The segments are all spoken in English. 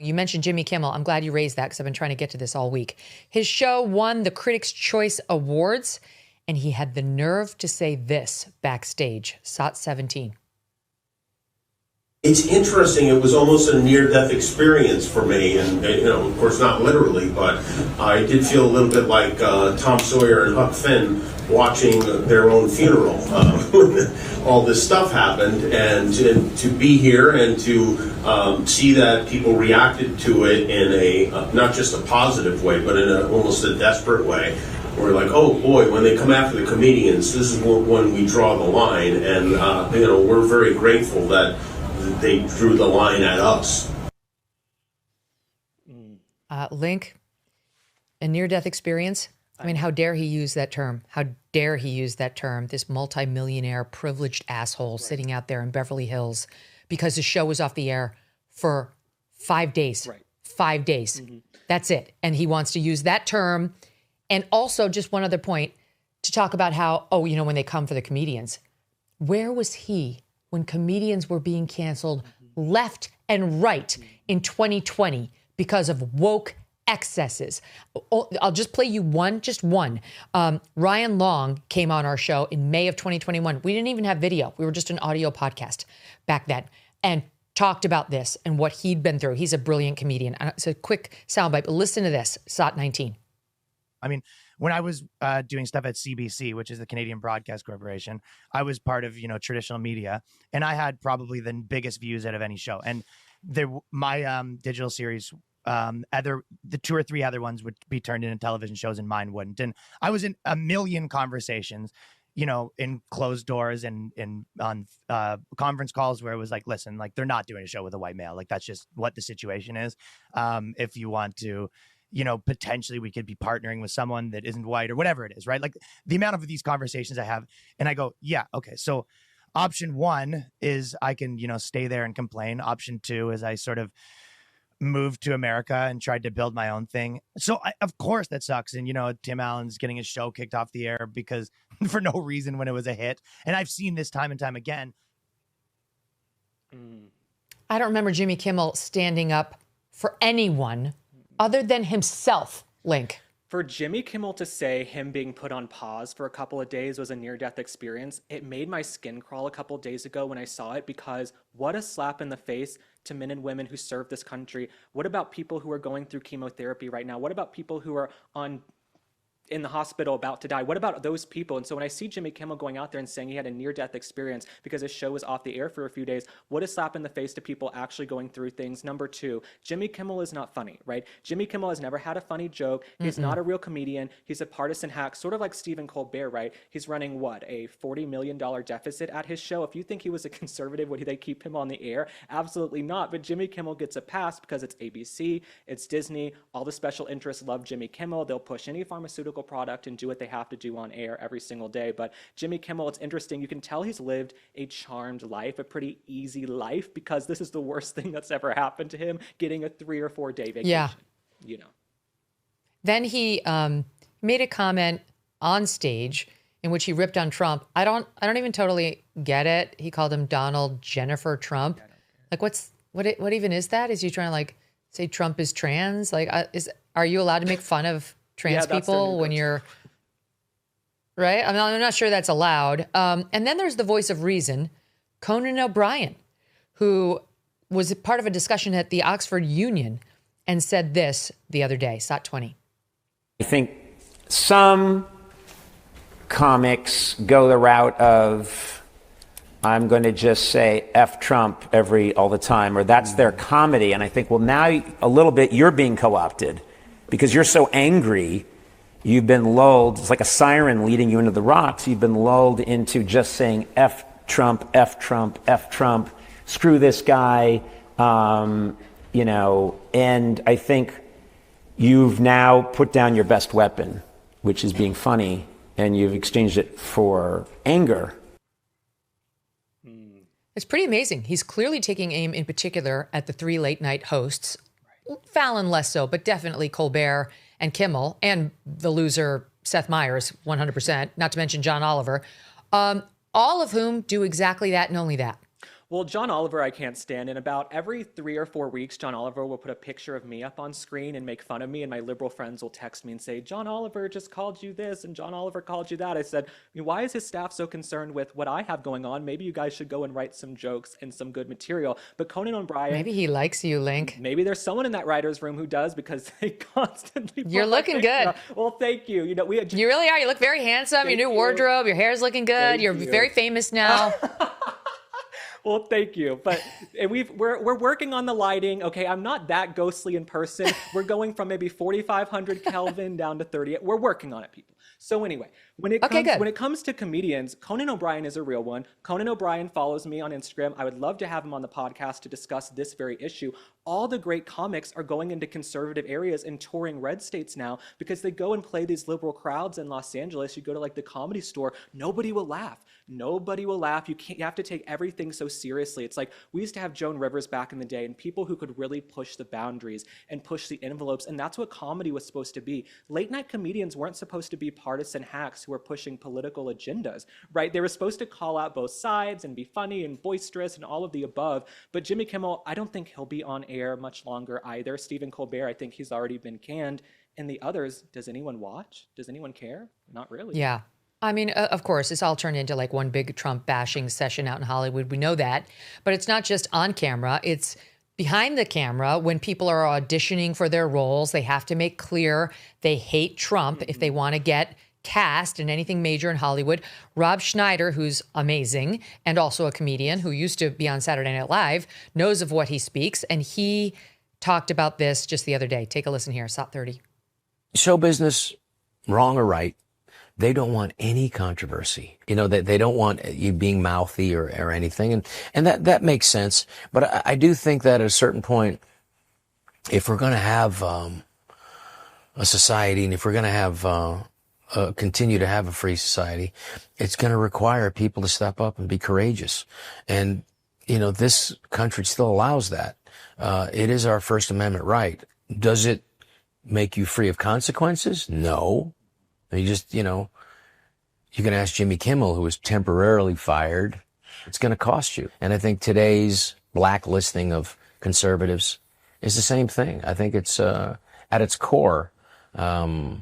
You mentioned Jimmy Kimmel. I'm glad you raised that because I've been trying to get to this all week. His show won the Critics' Choice Awards, and he had the nerve to say this backstage. SOT 17. It's interesting. It was almost a near-death experience for me, and of course, not literally, but I did feel a little bit like Tom Sawyer and Huck Finn watching their own funeral when all this stuff happened, and to be here and to see that people reacted to it in a not just a positive way, but in almost a desperate way. We're like, oh boy, when they come after the comedians, this is when we draw the line, and we're very grateful that they drew the line at us. Link, a near-death experience? I mean, how dare he use that term? How dare he use that term? This multimillionaire, privileged asshole sitting out there in Beverly Hills because his show was off the air for 5 days. Right. 5 days. Mm-hmm. That's it. And he wants to use that term. And also, just one other point, to talk about how, when they come for the comedians, where was he when comedians were being canceled left and right in 2020 because of woke excesses? I'll just play you just one. Ryan Long came on our show in May of 2021. We didn't even have video. We were just an audio podcast back then, and talked about this and what he'd been through. He's a brilliant comedian. It's a quick soundbite, but listen to this, SOT 19. I mean, when I was doing stuff at CBC, which is the Canadian Broadcast Corporation, I was part of, traditional media, and I had probably the biggest views out of any show. And my digital series, the 2 or 3 other ones would be turned into television shows and mine wouldn't. And I was in a million conversations, in closed doors and on conference calls where it was like, listen, like, they're not doing a show with a white male. Like, that's just what the situation is. If you want to, potentially we could be partnering with someone that isn't white or whatever it is, right? Like, the amount of these conversations I have, and I go, yeah, okay. So option 1 is I can, stay there and complain. Option 2 is I sort of moved to America and tried to build my own thing. So of course that sucks. And, Tim Allen's getting his show kicked off the air because for no reason when it was a hit. And I've seen this time and time again. I don't remember Jimmy Kimmel standing up for anyone other than himself, Link. For Jimmy Kimmel to say him being put on pause for a couple of days was a near-death experience, it made my skin crawl a couple of days ago when I saw it, because what a slap in the face to men and women who serve this country. What about people who are going through chemotherapy right now? What about people who are in the hospital about to die? What about those people? And so when I see Jimmy Kimmel going out there and saying he had a near-death experience because his show was off the air for a few days, what a slap in the face to people actually going through things. Number 2, Jimmy Kimmel is not funny, right? Jimmy Kimmel has never had a funny joke. He's not a real comedian. He's a partisan hack, sort of like Stephen Colbert, right? He's running, a $40 million deficit at his show. If you think he was a conservative, would they keep him on the air? Absolutely not. But Jimmy Kimmel gets a pass because it's ABC, it's Disney, all the special interests love Jimmy Kimmel. They'll push any pharmaceutical product and do what they have to do on air every single day. But Jimmy Kimmel, it's interesting. You can tell he's lived a charmed life, a pretty easy life, because this is the worst thing that's ever happened to him, getting a 3 or 4 day vacation. Yeah. Then he made a comment on stage in which he ripped on Trump. I don't even totally get it. He called him Donald Jennifer Trump. Like, what even is that? Is he trying to say Trump is trans? Like, are you allowed to make fun of trans people when you're right? I'm not sure that's allowed. And then there's the voice of reason, Conan O'Brien, who was part of a discussion at the Oxford Union and said this the other day, SOT 20. I think some comics go the route of, I'm going to just say F Trump all the time, or that's their comedy. And I think, well, now a little bit you're being co-opted because you're so angry. You've been lulled. It's like a siren leading you into the rocks. You've been lulled into just saying F Trump, F Trump, F Trump, screw this guy, and I think you've now put down your best weapon, which is being funny, and you've exchanged it for anger. It's pretty amazing. He's clearly taking aim in particular at the 3 late night hosts, Fallon less so, but definitely Colbert and Kimmel, and the loser Seth Meyers, 100%, not to mention John Oliver, all of whom do exactly that and only that. Well, John Oliver, I can't stand. And about every 3 or 4 weeks, John Oliver will put a picture of me up on screen and make fun of me. And my liberal friends will text me and say, John Oliver just called you this and John Oliver called you that. I said, why is his staff so concerned with what I have going on? Maybe you guys should go and write some jokes and some good material. But Conan O'Brien. Maybe he likes you, Link. Maybe there's someone in that writer's room who does, because they constantly. You're looking good. Well, thank you. You know, you really are. You look very handsome. Your new wardrobe, your hair's looking good. You're very famous now. Well, thank you. But we're working on the lighting. Okay, I'm not that ghostly in person. We're going from maybe 4,500 Kelvin down to 30. We're working on it, people. So anyway, when it comes to comedians, Conan O'Brien is a real one. Conan O'Brien follows me on Instagram. I would love to have him on the podcast to discuss this very issue. All the great comics are going into conservative areas and touring red states now because they go and play these liberal crowds in Los Angeles. You go to like the Comedy Store, nobody will laugh. Nobody will laugh. You have to take everything so seriously. It's like we used to have Joan Rivers back in the day and people who could really push the boundaries and push the envelopes. And that's what comedy was supposed to be. Late night comedians weren't supposed to be partisan hacks who were pushing political agendas, right? They were supposed to call out both sides and be funny and boisterous and all of the above. But Jimmy Kimmel, I don't think he'll be on air much longer either. Stephen Colbert, I think he's already been canned. And the others, does anyone watch? Does anyone care? Not really. Yeah. I mean, of course, it's all turned into like one big Trump bashing session out in Hollywood. We know that. But it's not just on camera. It's behind the camera when people are auditioning for their roles. They have to make clear they hate Trump if they want to get cast in anything major in Hollywood. Rob Schneider, who's amazing and also a comedian who used to be on Saturday Night Live, knows of what he speaks. And he talked about this just the other day. Take a listen here. SOT 30. Show business, wrong or right, they don't want any controversy. You know, they don't want you being mouthy or anything. And that makes sense. But I do think that at a certain point, if we're going to have a society and if we're going to have continue to have a free society, it's going to require people to step up and be courageous. And, you know, this country still allows that. It is our First Amendment right. Does it make you free of consequences? No. You just, you know, you can ask Jimmy Kimmel, who was temporarily fired. It's going to cost you. And I think today's blacklisting of conservatives is the same thing. I think it's, at its core, it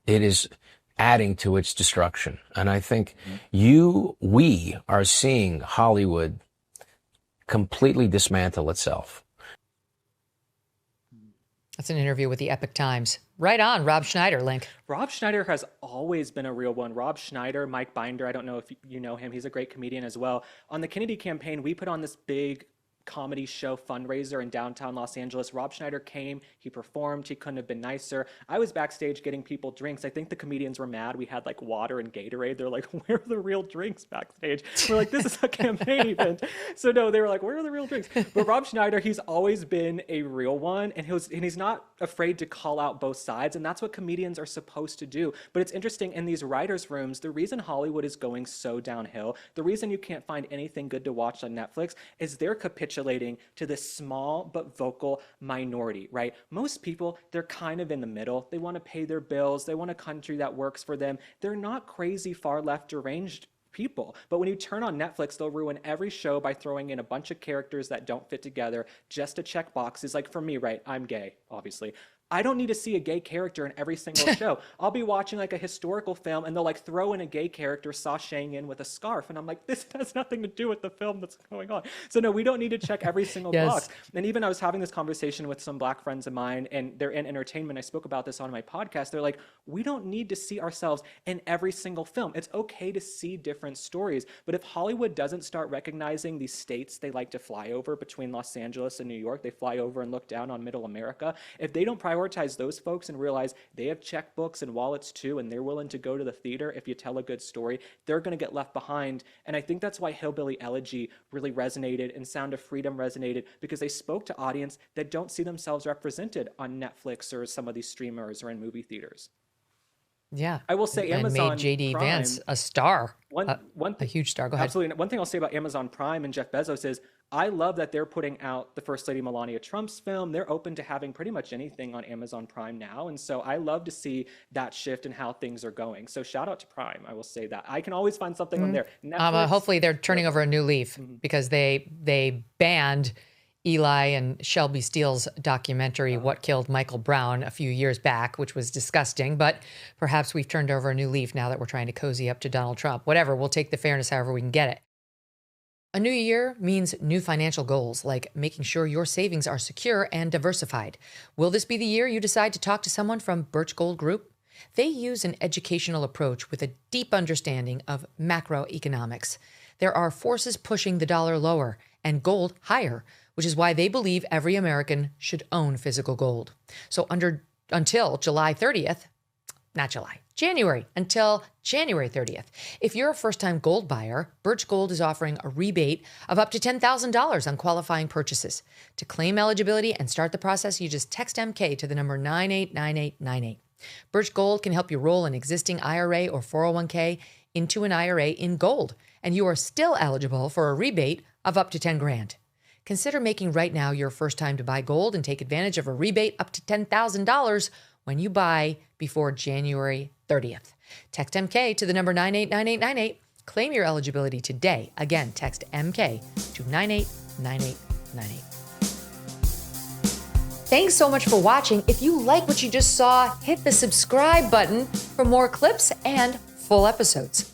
is adding to its destruction. And I think we are seeing Hollywood completely dismantle itself. That's an interview with the Epic Times. Right on, Rob Schneider, Link. Rob Schneider has always been a real one. Rob Schneider, Mike Binder, I don't know if you know him. He's a great comedian as well. On the Kennedy campaign, we put on this big comedy show fundraiser in downtown Los Angeles. Rob Schneider came, he performed, he couldn't have been nicer. I was backstage getting people drinks. I think the comedians were mad. We had like water and Gatorade. They're like, where are the real drinks backstage? We're like, this is a campaign event. So no, they were like, where are the real drinks? But Rob Schneider, he's always been a real one, and he's not afraid to call out both sides, and that's what comedians are supposed to do. But it's interesting, in these writers' rooms, the reason Hollywood is going so downhill, the reason you can't find anything good to watch on Netflix is they're capitulating to this small but vocal minority, right? Most people, they're kind of in the middle. They want to pay their bills. They want a country that works for them. They're not crazy, far left deranged people. But when you turn on Netflix, they'll ruin every show by throwing in a bunch of characters that don't fit together just to check boxes. Like for me, right? I'm gay, obviously. I don't need to see a gay character in every single show. I'll be watching like a historical film and they'll like throw in a gay character sashaying in with a scarf. And I'm like, this has nothing to do with the film that's going on. So no, we don't need to check every single box. And even I was having this conversation with some black friends of mine, and they're in entertainment. I spoke about this on my podcast. They're like, we don't need to see ourselves in every single film. It's okay to see different stories. But if Hollywood doesn't start recognizing these states they like to fly over between Los Angeles and New York, they fly over and look down on middle America. If they don't prioritize those folks and realize they have checkbooks and wallets too, and they're willing to go to the theater if you tell a good story, they're going to get left behind. And I think that's why Hillbilly Elegy really resonated and Sound of Freedom resonated, because they spoke to audience that don't see themselves represented on Netflix or some of these streamers or in movie theaters. Yeah. I will say and Amazon made J.D. Prime, Vance a star, a huge star. Go ahead. Absolutely. One thing I'll say about Amazon Prime and Jeff Bezos is I love that they're putting out the First Lady Melania Trump's film. They're open to having pretty much anything on Amazon Prime now. And so I love to see that shift in how things are going. So shout out to Prime. I will say that. I can always find something on there. Netflix, Hopefully they're turning over a new leaf because they banned Eli and Shelby Steele's documentary, What Killed Michael Brown, a few years back, which was disgusting. But perhaps we've turned over a new leaf now that we're trying to cozy up to Donald Trump. Whatever, we'll take the fairness however we can get it. A new year means new financial goals, like making sure your savings are secure and diversified. Will this be the year you decide to talk to someone from Birch Gold Group? They use an educational approach with a deep understanding of macroeconomics. There are forces pushing the dollar lower and gold higher, which is why they believe every American should own physical gold. So until January 30th, until January 30th. If you're a first-time gold buyer, Birch Gold is offering a rebate of up to $10,000 on qualifying purchases. To claim eligibility and start the process, you just text MK to the number 989898. Birch Gold can help you roll an existing IRA or 401k into an IRA in gold, and you are still eligible for a rebate of up to $10,000. Consider making right now your first time to buy gold and take advantage of a rebate up to $10,000 when you buy before January 30th. Text MK to the number 989898. Claim your eligibility today. Again, text MK to 989898. Thanks so much for watching. If you like what you just saw, hit the subscribe button for more clips and full episodes.